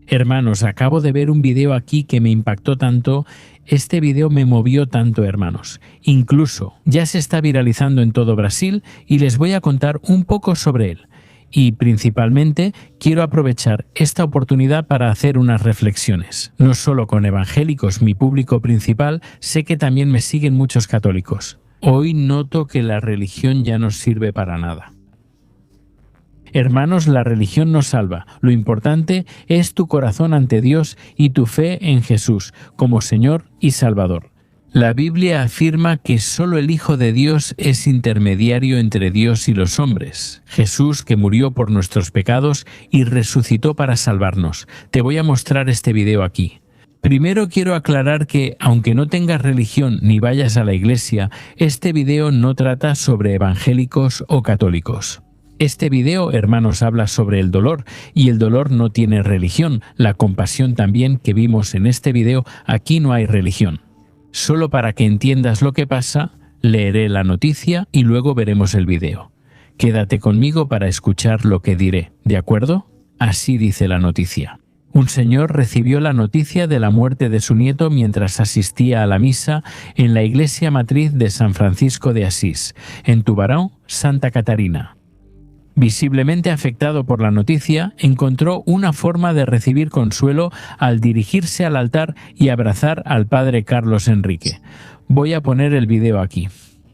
Hermanos, acabo de ver un video aquí que me impactó tanto. Este video me movió tanto, hermanos. Incluso ya se está viralizando en todo Brasil y les voy a contar un poco sobre él. Y principalmente quiero aprovechar esta oportunidad para hacer unas reflexiones. No solo con evangélicos, mi público principal, sé que también me siguen muchos católicos. Hoy noto que la religión ya no sirve para nada. Hermanos, la religión no salva. Lo importante es tu corazón ante Dios y tu fe en Jesús como Señor y Salvador. La Biblia afirma que solo el Hijo de Dios es intermediario entre Dios y los hombres. Jesús, que murió por nuestros pecados y resucitó para salvarnos. Te voy a mostrar este video aquí. Primero quiero aclarar que, aunque no tengas religión ni vayas a la iglesia, este video no trata sobre evangélicos o católicos. Este video, hermanos, habla sobre el dolor, y el dolor no tiene religión. La compasión también que vimos en este video, aquí no hay religión. Solo para que entiendas lo que pasa, leeré la noticia y luego veremos el video. Quédate conmigo para escuchar lo que diré, ¿de acuerdo? Así dice la noticia. Un señor recibió la noticia de la muerte de su nieto mientras asistía a la misa en la iglesia matriz de San Francisco de Asís, en Tubarão, Santa Catarina. Visiblemente afectado por la noticia, encontró una forma de recibir consuelo al dirigirse al altar y abrazar al padre Carlos Enrique. Voy a poner el video aquí.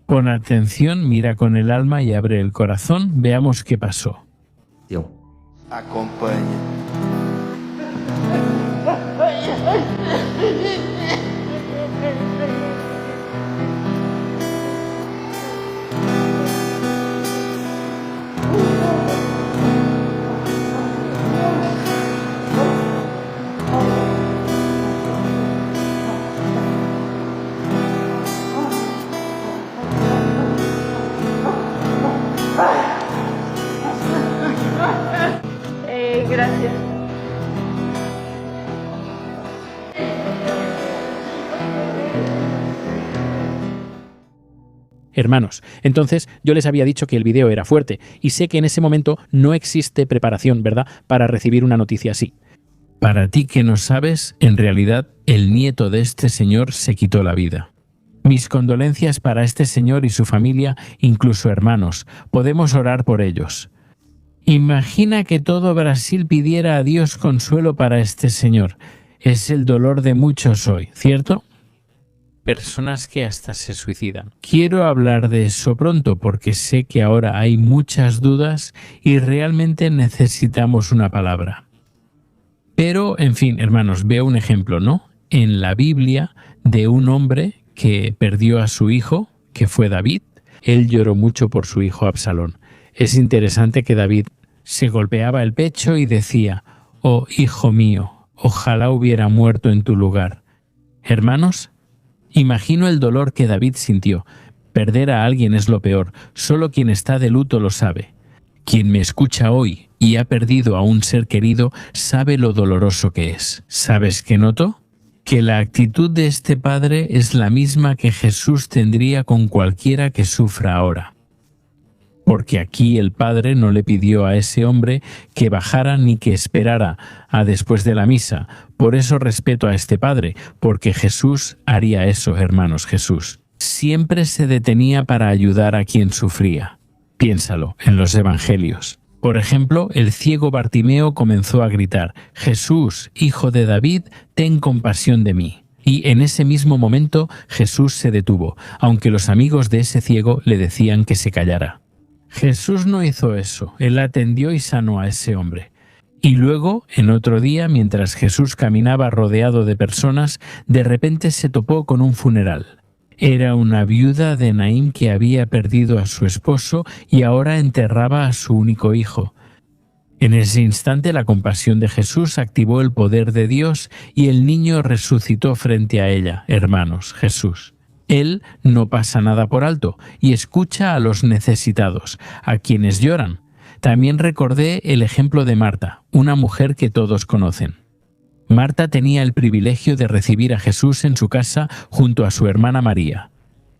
Pon atención, mira con el alma y abre el corazón. Veamos qué pasó. Acompaña. Gracias. Hermanos, entonces yo les había dicho que el video era fuerte y sé que en ese momento no existe preparación, ¿verdad?, para recibir una noticia así. Para ti que no sabes, en realidad el nieto de este señor se quitó la vida. Mis condolencias para este señor y su familia, incluso hermanos. Podemos orar por ellos. Imagina que todo Brasil pidiera a Dios consuelo para este señor. Es el dolor de muchos hoy, ¿cierto? Personas que hasta se suicidan. Quiero hablar de eso pronto porque sé que ahora hay muchas dudas y realmente necesitamos una palabra. Pero, en fin, hermanos, veo un ejemplo, ¿no? En la Biblia de un hombre que perdió a su hijo, que fue David. Él lloró mucho por su hijo Absalón. Es interesante que David se golpeaba el pecho y decía: «Oh, hijo mío, ojalá hubiera muerto en tu lugar». Hermanos, imagino el dolor que David sintió. Perder a alguien es lo peor. Solo quien está de luto lo sabe. Quien me escucha hoy y ha perdido a un ser querido sabe lo doloroso que es. ¿Sabes qué noto? Que la actitud de este padre es la misma que Jesús tendría con cualquiera que sufra ahora. Porque aquí el padre no le pidió a ese hombre que bajara ni que esperara a después de la misa. Por eso respeto a este padre, porque Jesús haría eso, hermanos. Jesús siempre se detenía para ayudar a quien sufría. Piénsalo en los evangelios. Por ejemplo, el ciego Bartimeo comenzó a gritar: «Jesús, hijo de David, ten compasión de mí». Y en ese mismo momento Jesús se detuvo, aunque los amigos de ese ciego le decían que se callara. Jesús no hizo eso. Él atendió y sanó a ese hombre. Y luego, en otro día, mientras Jesús caminaba rodeado de personas, de repente se topó con un funeral. Era una viuda de Naín que había perdido a su esposo y ahora enterraba a su único hijo. En ese instante la compasión de Jesús activó el poder de Dios y el niño resucitó frente a ella. Hermanos, Jesús. Él no pasa nada por alto y escucha a los necesitados, a quienes lloran. También recordé el ejemplo de Marta, una mujer que todos conocen. Marta tenía el privilegio de recibir a Jesús en su casa junto a su hermana María.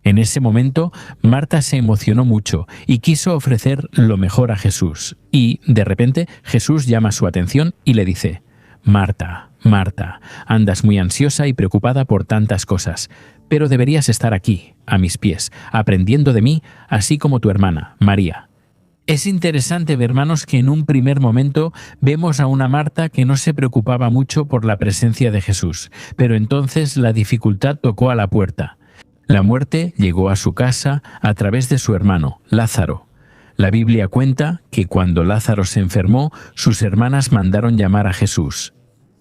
En ese momento, Marta se emocionó mucho y quiso ofrecer lo mejor a Jesús. Y, de repente, Jesús llama su atención y le dice: Marta, Marta, andas muy ansiosa y preocupada por tantas cosas, pero deberías estar aquí, a mis pies, aprendiendo de mí, así como tu hermana, María. Es interesante, hermanos, que en un primer momento vemos a una Marta que no se preocupaba mucho por la presencia de Jesús, pero entonces la dificultad tocó a la puerta. La muerte llegó a su casa a través de su hermano, Lázaro. La Biblia cuenta que cuando Lázaro se enfermó, sus hermanas mandaron llamar a Jesús.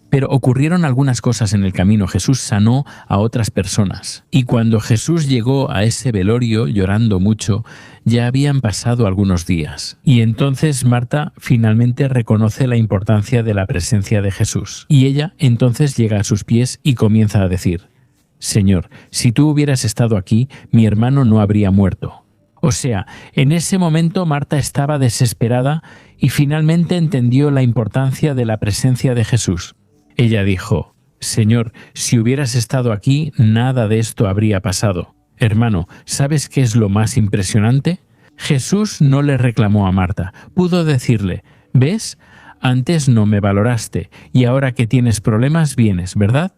Pero ocurrieron algunas cosas en el camino. Jesús sanó a otras personas. Y cuando Jesús llegó a ese velorio llorando mucho, ya habían pasado algunos días. Y entonces Marta finalmente reconoce la importancia de la presencia de Jesús. Y ella entonces llega a sus pies y comienza a decir: Señor, si tú hubieras estado aquí, mi hermano no habría muerto. O sea, en ese momento Marta estaba desesperada y finalmente entendió la importancia de la presencia de Jesús. Ella dijo: Señor, si hubieras estado aquí, nada de esto habría pasado. Hermano, ¿sabes qué es lo más impresionante? Jesús no le reclamó a Marta. Pudo decirle: ¿ves? Antes no me valoraste y ahora que tienes problemas vienes, ¿verdad?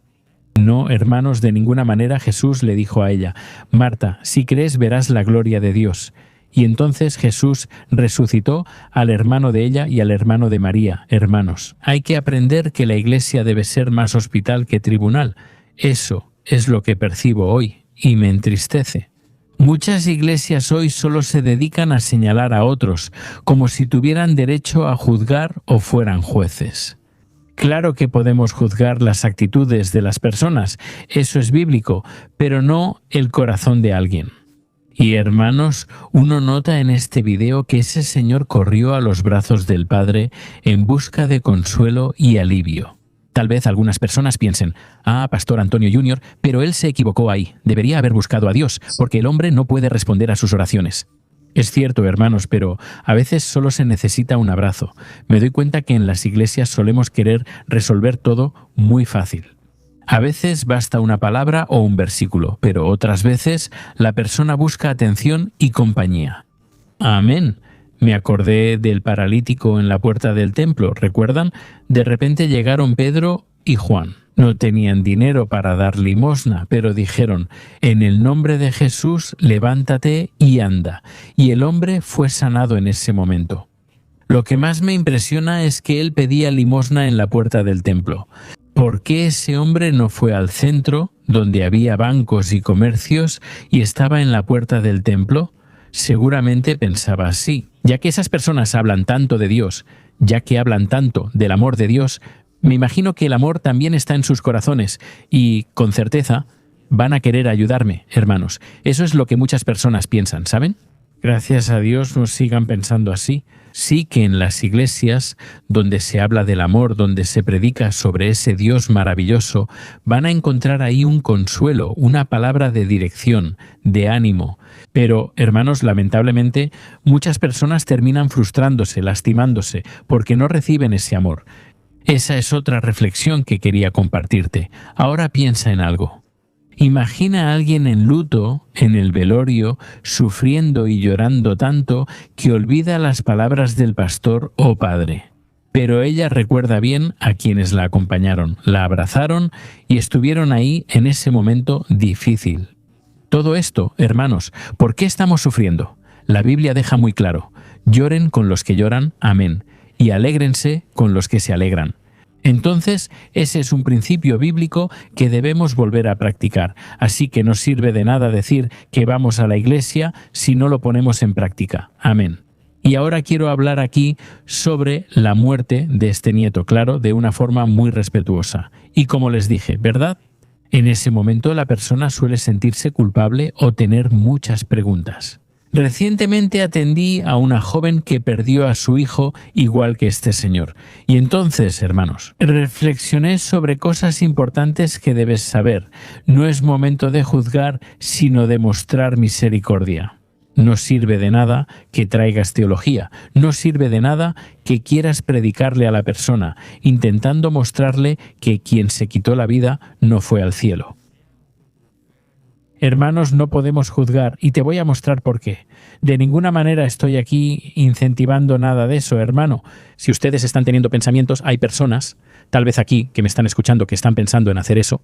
No, hermanos, de ninguna manera Jesús le dijo a ella: Marta, si crees verás la gloria de Dios. Y entonces Jesús resucitó al hermano de ella y al hermano de María. Hermanos, hay que aprender que la Iglesia debe ser más hospital que tribunal. Eso es lo que percibo hoy y me entristece. Muchas iglesias hoy solo se dedican a señalar a otros, como si tuvieran derecho a juzgar o fueran jueces. Claro que podemos juzgar las actitudes de las personas, eso es bíblico, pero no el corazón de alguien. Y hermanos, uno nota en este video que ese señor corrió a los brazos del Padre en busca de consuelo y alivio. Tal vez algunas personas piensen: Pastor Antonio Jr., pero él se equivocó ahí, debería haber buscado a Dios, porque el hombre no puede responder a sus oraciones. Es cierto, hermanos, pero a veces solo se necesita un abrazo. Me doy cuenta que en las iglesias solemos querer resolver todo muy fácil. A veces basta una palabra o un versículo, pero otras veces la persona busca atención y compañía. Amén. Me acordé del paralítico en la puerta del templo, ¿recuerdan? De repente llegaron Pedro y Juan. No tenían dinero para dar limosna, pero dijeron: en el nombre de Jesús, levántate y anda. Y el hombre fue sanado en ese momento. Lo que más me impresiona es que él pedía limosna en la puerta del templo. ¿Por qué ese hombre no fue al centro, donde había bancos y comercios, y estaba en la puerta del templo? Seguramente pensaba así: ya que esas personas hablan tanto de Dios, ya que hablan tanto del amor de Dios, me imagino que el amor también está en sus corazones y, con certeza, van a querer ayudarme, hermanos. Eso es lo que muchas personas piensan, ¿saben? Gracias a Dios no sigan pensando así. Sí que en las iglesias, donde se habla del amor, donde se predica sobre ese Dios maravilloso, van a encontrar ahí un consuelo, una palabra de dirección, de ánimo. Pero, hermanos, lamentablemente, muchas personas terminan frustrándose, lastimándose, porque no reciben ese amor. Esa es otra reflexión que quería compartirte. Ahora piensa en algo. Imagina a alguien en luto, en el velorio, sufriendo y llorando tanto que olvida las palabras del pastor o padre. Pero ella recuerda bien a quienes la acompañaron, la abrazaron y estuvieron ahí en ese momento difícil. Todo esto, hermanos, ¿por qué estamos sufriendo? La Biblia deja muy claro: lloren con los que lloran, amén, y alégrense con los que se alegran. Entonces, ese es un principio bíblico que debemos volver a practicar, así que no sirve de nada decir que vamos a la iglesia si no lo ponemos en práctica. Amén. Y ahora quiero hablar aquí sobre la muerte de este nieto, claro, de una forma muy respetuosa. Y como les dije, ¿verdad? En ese momento la persona suele sentirse culpable o tener muchas preguntas. Recientemente atendí a una joven que perdió a su hijo igual que este señor. Y entonces, hermanos, reflexioné sobre cosas importantes que debes saber. No es momento de juzgar, sino de mostrar misericordia. No sirve de nada que traigas teología. No sirve de nada que quieras predicarle a la persona, intentando mostrarle que quien se quitó la vida no fue al cielo. Hermanos, no podemos juzgar y te voy a mostrar por qué. De ninguna manera estoy aquí incentivando nada de eso, hermano. Si ustedes están teniendo pensamientos, hay personas, tal vez aquí, que me están escuchando, que están pensando en hacer eso.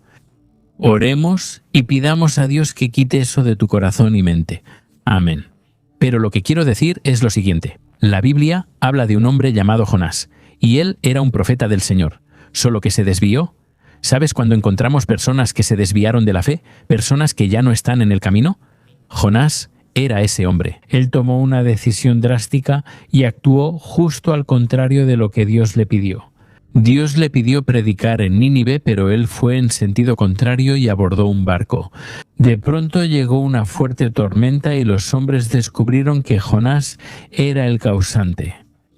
Oremos y pidamos a Dios que quite eso de tu corazón y mente. Amén. Pero lo que quiero decir es lo siguiente. La Biblia habla de un hombre llamado Jonás, y él era un profeta del Señor, solo que se desvió. ¿Sabes cuando encontramos personas que se desviaron de la fe? Personas que ya no están en el camino. Jonás era ese hombre. Él tomó una decisión drástica y actuó justo al contrario de lo que Dios le pidió. Dios le pidió predicar en Nínive, pero él fue en sentido contrario y abordó un barco. De pronto llegó una fuerte tormenta y los hombres descubrieron que Jonás era el causante.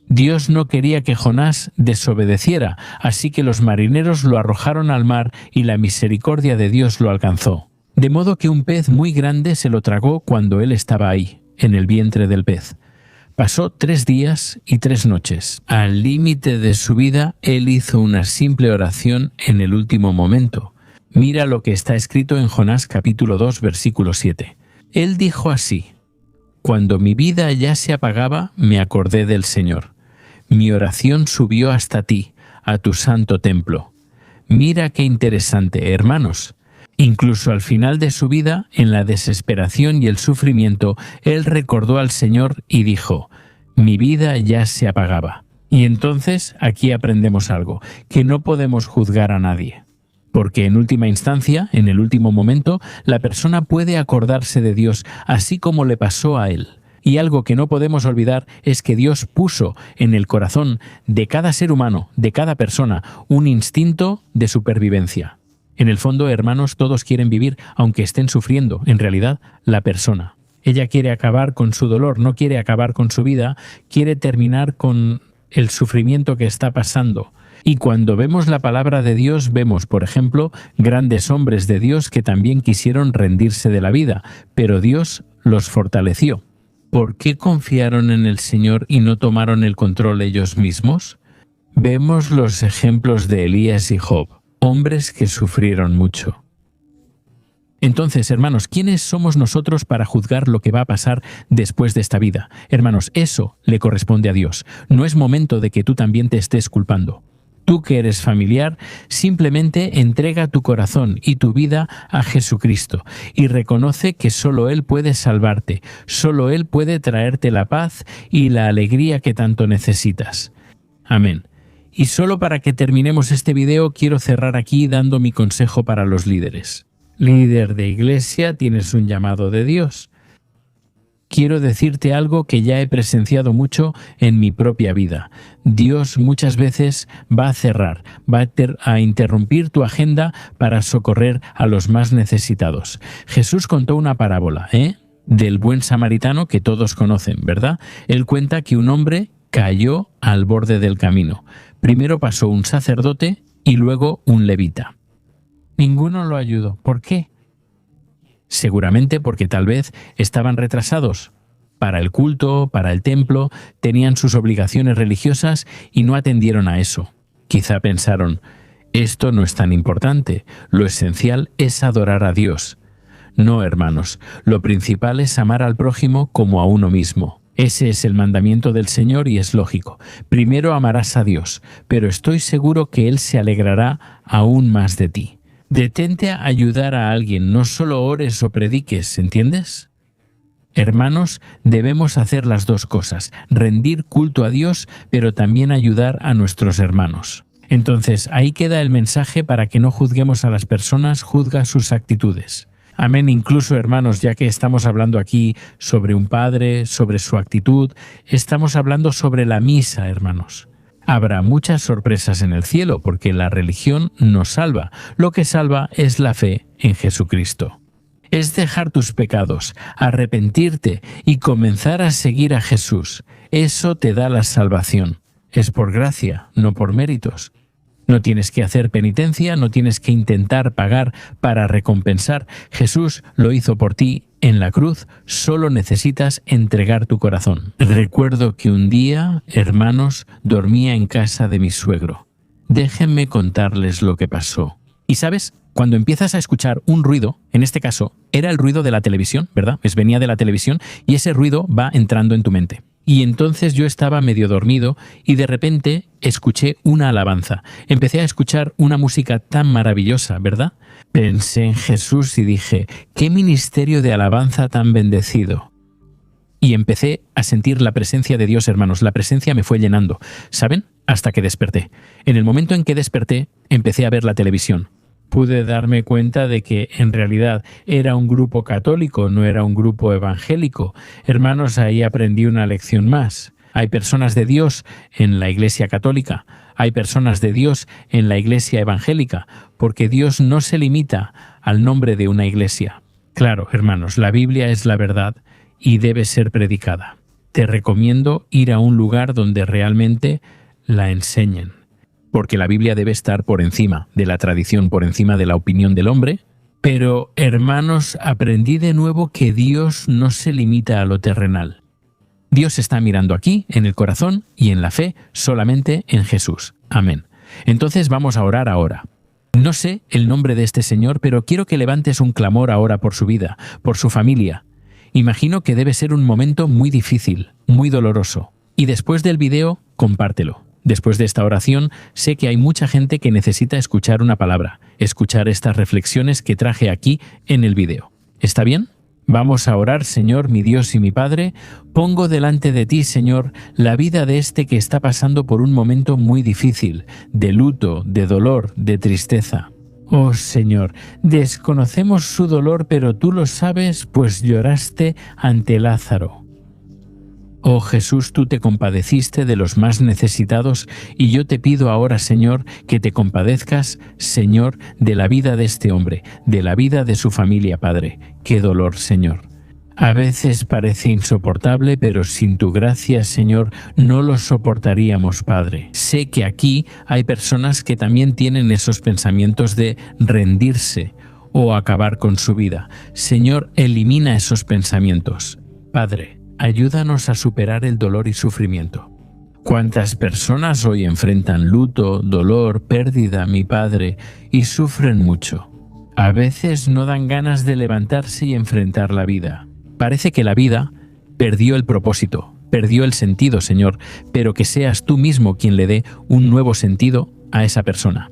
Dios no quería que Jonás desobedeciera, así que los marineros lo arrojaron al mar y la misericordia de Dios lo alcanzó. De modo que un pez muy grande se lo tragó cuando él estaba ahí, en el vientre del pez. Pasó 3 días y 3 noches. Al límite de su vida, él hizo una simple oración en el último momento. Mira lo que está escrito en Jonás capítulo 2, versículo 7. Él dijo así: «Cuando mi vida ya se apagaba, me acordé del Señor. Mi oración subió hasta ti, a tu santo templo». Mira qué interesante, hermanos. Incluso al final de su vida, en la desesperación y el sufrimiento, él recordó al Señor y dijo: «Mi vida ya se apagaba». Y entonces aquí aprendemos algo, que no podemos juzgar a nadie. Porque en última instancia, en el último momento, la persona puede acordarse de Dios, así como le pasó a él. Y algo que no podemos olvidar es que Dios puso en el corazón de cada ser humano, de cada persona, un instinto de supervivencia. En el fondo, hermanos, todos quieren vivir aunque estén sufriendo. En realidad, la persona. Ella quiere acabar con su dolor, no quiere acabar con su vida, quiere terminar con el sufrimiento que está pasando. Y cuando vemos la palabra de Dios, vemos, por ejemplo, grandes hombres de Dios que también quisieron rendirse de la vida, pero Dios los fortaleció. ¿Por qué confiaron en el Señor y no tomaron el control ellos mismos? Vemos los ejemplos de Elías y Job, hombres que sufrieron mucho. Entonces, hermanos, ¿quiénes somos nosotros para juzgar lo que va a pasar después de esta vida? Hermanos, eso le corresponde a Dios. No es momento de que tú también te estés culpando. Tú que eres familiar, simplemente entrega tu corazón y tu vida a Jesucristo y reconoce que solo Él puede salvarte, solo Él puede traerte la paz y la alegría que tanto necesitas. Amén. Y solo para que terminemos este video, quiero cerrar aquí dando mi consejo para los líderes. Líder de iglesia, tienes un llamado de Dios. Quiero decirte algo que ya he presenciado mucho en mi propia vida. Dios muchas veces va a cerrar, va a interrumpir tu agenda para socorrer a los más necesitados. Jesús contó una parábola, del buen samaritano que todos conocen, ¿verdad? Él cuenta que un hombre cayó al borde del camino. Primero pasó un sacerdote y luego un levita. Ninguno lo ayudó. ¿Por qué? Seguramente porque tal vez estaban retrasados para el culto, para el templo, tenían sus obligaciones religiosas y no atendieron a eso. Quizá pensaron: esto no es tan importante, lo esencial es adorar a Dios. No, hermanos, lo principal es amar al prójimo como a uno mismo. Ese es el mandamiento del Señor y es lógico. Primero amarás a Dios, pero estoy seguro que Él se alegrará aún más de ti. Detente a ayudar a alguien, no solo ores o prediques, ¿entiendes? Hermanos, debemos hacer las dos cosas, rendir culto a Dios, pero también ayudar a nuestros hermanos. Entonces, ahí queda el mensaje para que no juzguemos a las personas, juzga sus actitudes. Amén. Incluso, hermanos, ya que estamos hablando aquí sobre un padre, sobre su actitud, estamos hablando sobre la misa, hermanos. Habrá muchas sorpresas en el cielo porque la religión no salva. Lo que salva es la fe en Jesucristo. Es dejar tus pecados, arrepentirte y comenzar a seguir a Jesús. Eso te da la salvación. Es por gracia, no por méritos. No tienes que hacer penitencia, no tienes que intentar pagar para recompensar. Jesús lo hizo por ti en la cruz, solo necesitas entregar tu corazón. Recuerdo que un día, hermanos, dormía en casa de mi suegro. Déjenme contarles lo que pasó. Y ¿sabes? Cuando empiezas a escuchar un ruido, en este caso era el ruido de la televisión, ¿verdad? Pues venía de la televisión y ese ruido va entrando en tu mente. Y entonces yo estaba medio dormido y de repente escuché una alabanza. Empecé a escuchar una música tan maravillosa, ¿verdad? Pensé en Jesús y dije, ¡qué ministerio de alabanza tan bendecido! Y empecé a sentir la presencia de Dios, hermanos. La presencia me fue llenando, ¿saben? Hasta que desperté. En el momento en que desperté, empecé a ver la televisión. Pude darme cuenta de que en realidad era un grupo católico, no era un grupo evangélico. Hermanos, ahí aprendí una lección más. Hay personas de Dios en la Iglesia católica, hay personas de Dios en la Iglesia evangélica, porque Dios no se limita al nombre de una iglesia. Claro, hermanos, la Biblia es la verdad y debe ser predicada. Te recomiendo ir a un lugar donde realmente la enseñen. Porque la Biblia debe estar por encima de la tradición, por encima de la opinión del hombre. Pero, hermanos, aprendí de nuevo que Dios no se limita a lo terrenal. Dios está mirando aquí, en el corazón y en la fe, solamente en Jesús. Amén. Entonces vamos a orar ahora. No sé el nombre de este señor, pero quiero que levantes un clamor ahora por su vida, por su familia. Imagino que debe ser un momento muy difícil, muy doloroso. Y después del video, compártelo. Después de esta oración, sé que hay mucha gente que necesita escuchar una palabra, escuchar estas reflexiones que traje aquí en el video. ¿Está bien? Vamos a orar, Señor, mi Dios y mi Padre. Pongo delante de ti, Señor, la vida de este que está pasando por un momento muy difícil, de luto, de dolor, de tristeza. Oh, Señor, desconocemos su dolor, pero tú lo sabes, pues lloraste ante Lázaro. Oh Jesús, tú te compadeciste de los más necesitados y yo te pido ahora, Señor, que te compadezcas, Señor, de la vida de este hombre, de la vida de su familia, Padre. ¡Qué dolor, Señor! A veces parece insoportable, pero sin tu gracia, Señor, no lo soportaríamos, Padre. Sé que aquí hay personas que también tienen esos pensamientos de rendirse o acabar con su vida. Señor, elimina esos pensamientos. Padre, ayúdanos a superar el dolor y sufrimiento. ¿Cuántas personas hoy enfrentan luto, dolor, pérdida, mi Padre, y sufren mucho? A veces no dan ganas de levantarse y enfrentar la vida. Parece que la vida perdió el propósito, perdió el sentido, Señor, pero que seas tú mismo quien le dé un nuevo sentido a esa persona.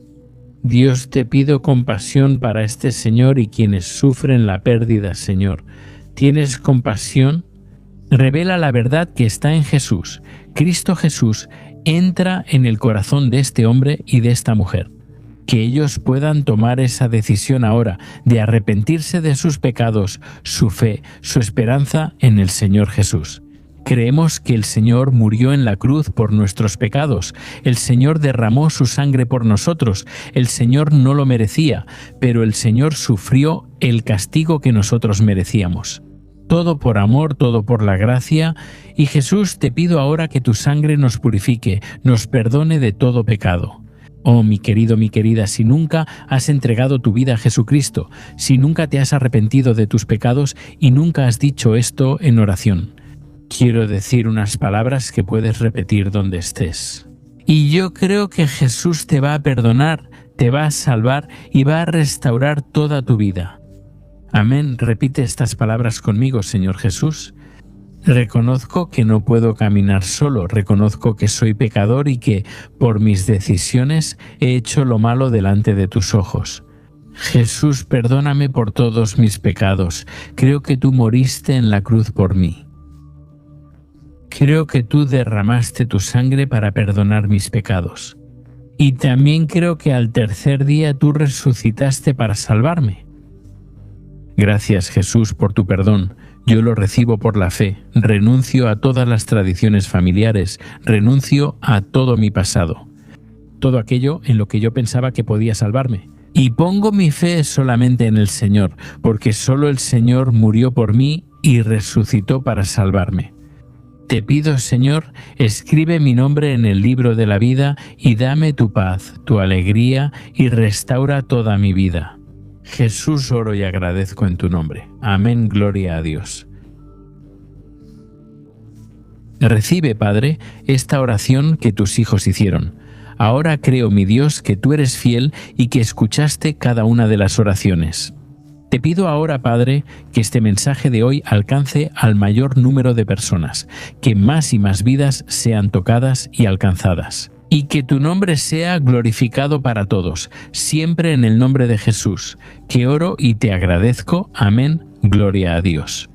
Dios, te pido compasión para este Señor y quienes sufren la pérdida, Señor. ¿Tienes compasión? Revela la verdad que está en Jesús. Cristo Jesús entra en el corazón de este hombre y de esta mujer. Que ellos puedan tomar esa decisión ahora de arrepentirse de sus pecados, su fe, su esperanza en el Señor Jesús. Creemos que el Señor murió en la cruz por nuestros pecados. El Señor derramó su sangre por nosotros. El Señor no lo merecía, pero el Señor sufrió el castigo que nosotros merecíamos. Todo por amor, todo por la gracia. Y Jesús, te pido ahora que tu sangre nos purifique, nos perdone de todo pecado. Oh, mi querido, mi querida, si nunca has entregado tu vida a Jesucristo, si nunca te has arrepentido de tus pecados y nunca has dicho esto en oración, quiero decir unas palabras que puedes repetir donde estés. Y yo creo que Jesús te va a perdonar, te va a salvar y va a restaurar toda tu vida. Amén. Repite estas palabras conmigo, Señor Jesús. Reconozco que no puedo caminar solo, reconozco que soy pecador y que, por mis decisiones, he hecho lo malo delante de tus ojos. Jesús, perdóname por todos mis pecados. Creo que tú moriste en la cruz por mí. Creo que tú derramaste tu sangre para perdonar mis pecados. Y también creo que al tercer día tú resucitaste para salvarme. Gracias, Jesús, por tu perdón. Yo lo recibo por la fe, renuncio a todas las tradiciones familiares, renuncio a todo mi pasado, todo aquello en lo que yo pensaba que podía salvarme. Y pongo mi fe solamente en el Señor, porque solo el Señor murió por mí y resucitó para salvarme. Te pido, Señor, escribe mi nombre en el libro de la vida y dame tu paz, tu alegría y restaura toda mi vida. Jesús, oro y agradezco en tu nombre. Amén, gloria a Dios. Recibe, Padre, esta oración que tus hijos hicieron. Ahora creo, mi Dios, que tú eres fiel y que escuchaste cada una de las oraciones. Te pido ahora, Padre, que este mensaje de hoy alcance al mayor número de personas, que más y más vidas sean tocadas y alcanzadas. Y que tu nombre sea glorificado para todos, siempre en el nombre de Jesús, que oro y te agradezco. Amén. Gloria a Dios.